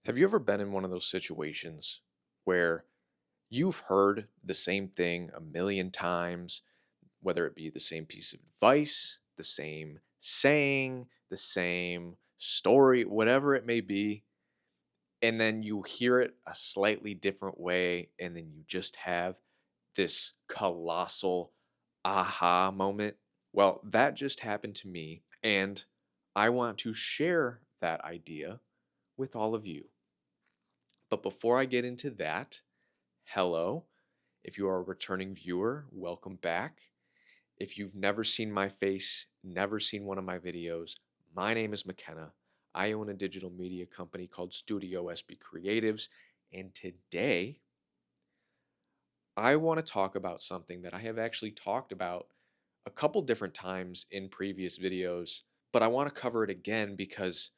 Have you ever been in one of those situations where you've heard the same thing a million times, whether it be the same piece of advice, the same saying, the same story, whatever it may be, and then you hear it a slightly different way, and then you just have this colossal aha moment? Well, that just happened to me, and I want to share that idea with all of you. But before I get into that, hello. If you are a returning viewer, welcome back. If you've never seen my face, never seen one of my videos, my name is McKenna. I own a digital media company called Studio SB Creatives, and today I want to talk about something that I have actually talked about a couple different times in previous videos, but I want to cover it again because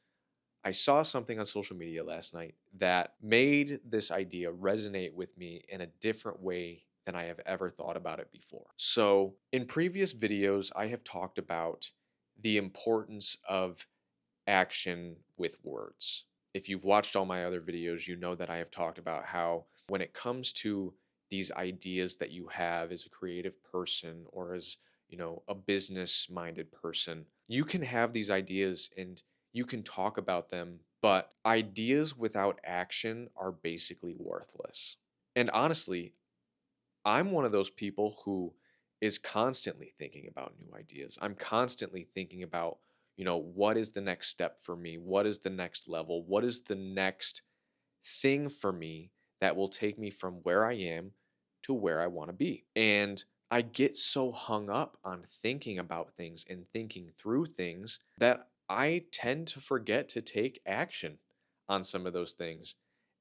I saw something on social media last night that made this idea resonate with me in a different way than I have ever thought about it before. So, in previous videos, I have talked about the importance of action with words. If you've watched all my other videos, you know that I have talked about how when it comes to these ideas that you have as a creative person or as, a business minded person, you can have these ideas and you can talk about them, but ideas without action are basically worthless. And honestly, I'm one of those people who is constantly thinking about new ideas. I'm constantly thinking about, what is the next step for me? What is the next level? What is the next thing for me that will take me from where I am to where I want to be? And I get so hung up on thinking about things and thinking through things that I tend to forget to take action on some of those things.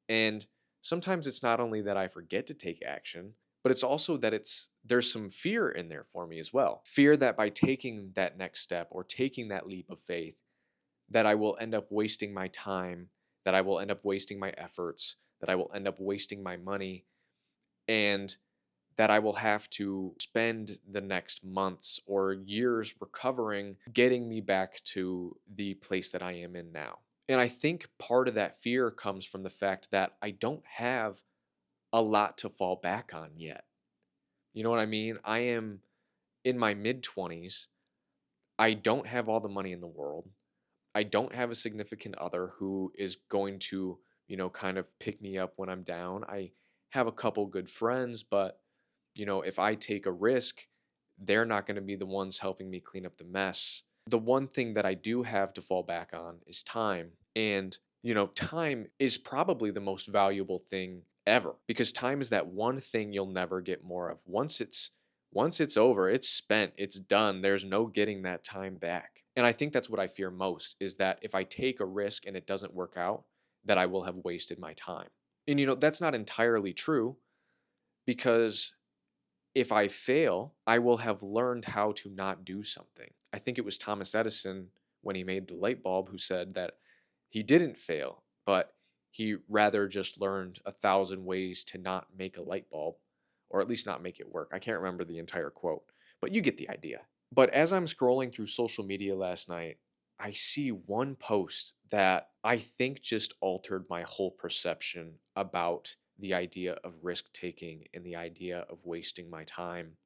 And sometimes it's not only that I forget to take action, but it's also that there's some fear in there for me as well. Fear that by taking that next step or taking that leap of faith, that I will end up wasting my time, that I will end up wasting my efforts, that I will end up wasting my money, and that I will have to spend the next months or years recovering, getting me back to the place that I am in now. And I think part of that fear comes from the fact that I don't have a lot to fall back on yet. You know what I mean? I am in my mid 20s. I don't have all the money in the world. I don't have a significant other who is going to, kind of pick me up when I'm down. I have a couple good friends, but, if I take a risk, they're not going to be the ones helping me clean up the mess. The one thing that I do have to fall back on is time. And, time is probably the most valuable thing ever because time is that one thing you'll never get more of. Once it's over, it's spent, it's done. There's no getting that time back. And I think that's what I fear most is that if I take a risk and it doesn't work out, that I will have wasted my time. And that's not entirely true because if I fail, I will have learned how to not do something. I think it was Thomas Edison when he made the light bulb who said that he didn't fail, but he rather just learned 1,000 ways to not make a light bulb, or at least not make it work. I can't remember the entire quote, but you get the idea. But as I'm scrolling through social media last night, I see one post that I think just altered my whole perception about the idea of risk taking and the idea of wasting my time.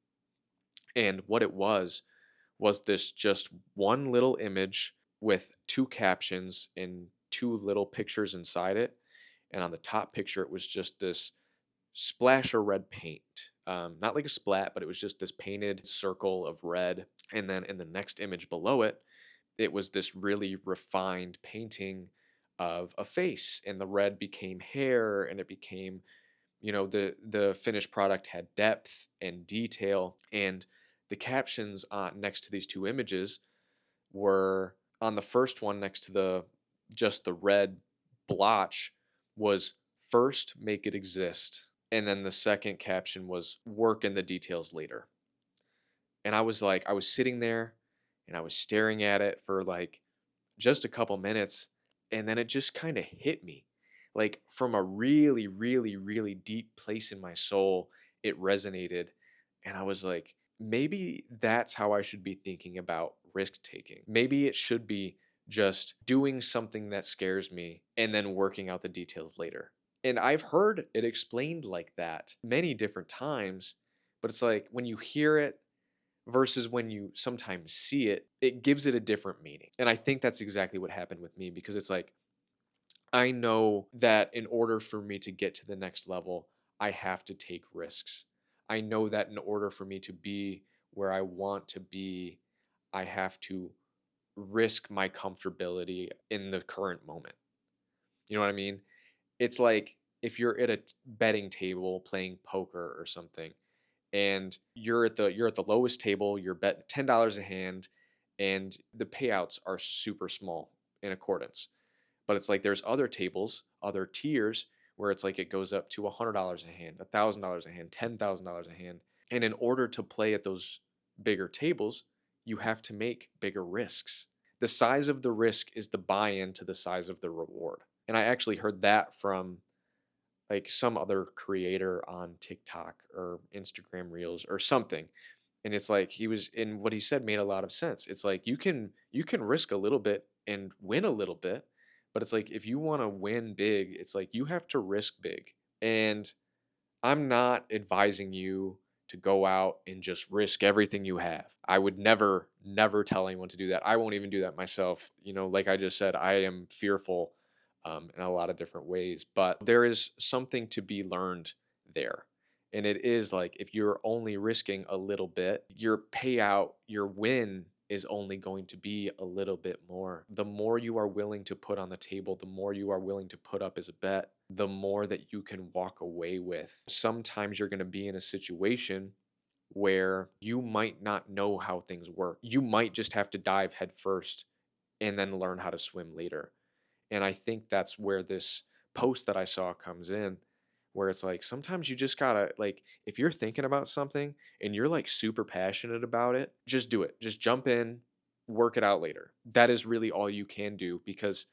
And what it was this just one little image with two captions and two little pictures inside it. And on the top picture, it was just this splash of red paint. Not like a splat, but it was just this painted circle of red. And then in the next image below it, it was this really refined painting of a face, and the red became hair, and it became, the finished product had depth and detail. And the captions next to these two images were on the first one next to the just the red blotch was first make it exist, and then the second caption was work in the details later. And I was sitting there and I was staring at it for like just a couple minutes, and then it just kind of hit me. Like from a really, really, really deep place in my soul, it resonated. And I was like, maybe that's how I should be thinking about risk taking. Maybe it should be just doing something that scares me and then working out the details later. And I've heard it explained like that many different times, but it's like when you hear it versus when you sometimes see it, it gives it a different meaning. And I think that's exactly what happened with me, because it's like, I know that in order for me to get to the next level, I have to take risks. I know that in order for me to be where I want to be, I have to risk my comfortability in the current moment. You know what I mean? It's like if you're at a betting table playing poker or something, and you're at the lowest table, you're betting $10 a hand, and the payouts are super small in accordance. But it's like there's other tables, other tiers where it's like it goes up to $100 a hand, $1,000 a hand, $10,000 a hand. And in order to play at those bigger tables, you have to make bigger risks. The size of the risk is the buy-in to the size of the reward. And I actually heard that from like some other creator on TikTok or Instagram Reels or something. And it's like he was in what he said made a lot of sense. It's like you can risk a little bit and win a little bit, but it's like if you want to win big, it's like you have to risk big. And I'm not advising you to go out and just risk everything you have. I would never tell anyone to do that. I won't even do that myself. Like I just said, I am fearful in a lot of different ways, but there is something to be learned there. And it is like if you're only risking a little bit, your payout, your win is only going to be a little bit more. The more you are willing to put on the table, the more you are willing to put up as a bet, the more that you can walk away with. Sometimes you're going to be in a situation where you might not know how things work. You might just have to dive headfirst and then learn how to swim later. And I think that's where this post that I saw comes in, where it's like sometimes you just gotta, like, if you're thinking about something and you're like super passionate about it, just do it. Just jump in, work it out later. That is really all you can do, because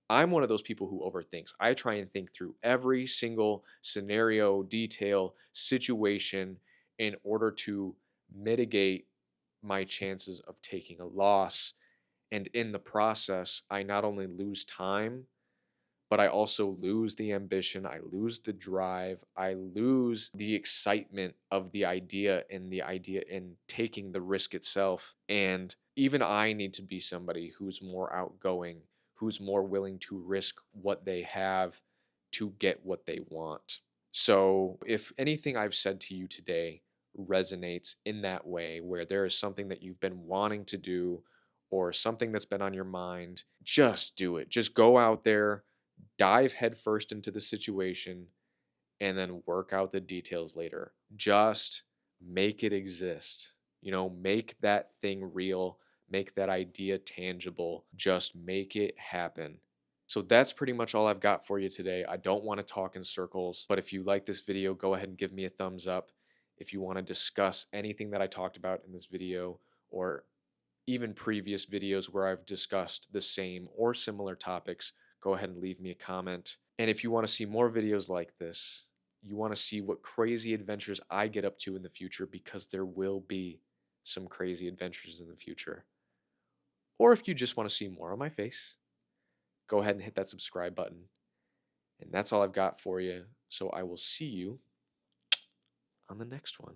I'm one of those people who overthinks. I try and think through every single scenario, detail, situation in order to mitigate my chances of taking a loss. And in the process, I not only lose time, but I also lose the ambition. I lose the drive. I lose the excitement of the idea and taking the risk itself. And even I need to be somebody who's more outgoing, who's more willing to risk what they have to get what they want. So if anything I've said to you today resonates in that way, where there is something that you've been wanting to do or something that's been on your mind, just do it. Just go out there, dive headfirst into the situation, and then work out the details later. Just make it exist. Make that thing real, make that idea tangible, just make it happen. So that's pretty much all I've got for you today. I don't want to talk in circles, but if you like this video, go ahead and give me a thumbs up. If you want to discuss anything that I talked about in this video, or even previous videos where I've discussed the same or similar topics, go ahead and leave me a comment. And if you want to see more videos like this, you want to see what crazy adventures I get up to in the future, because there will be some crazy adventures in the future. Or if you just want to see more of my face, go ahead and hit that subscribe button. And that's all I've got for you. So I will see you on the next one.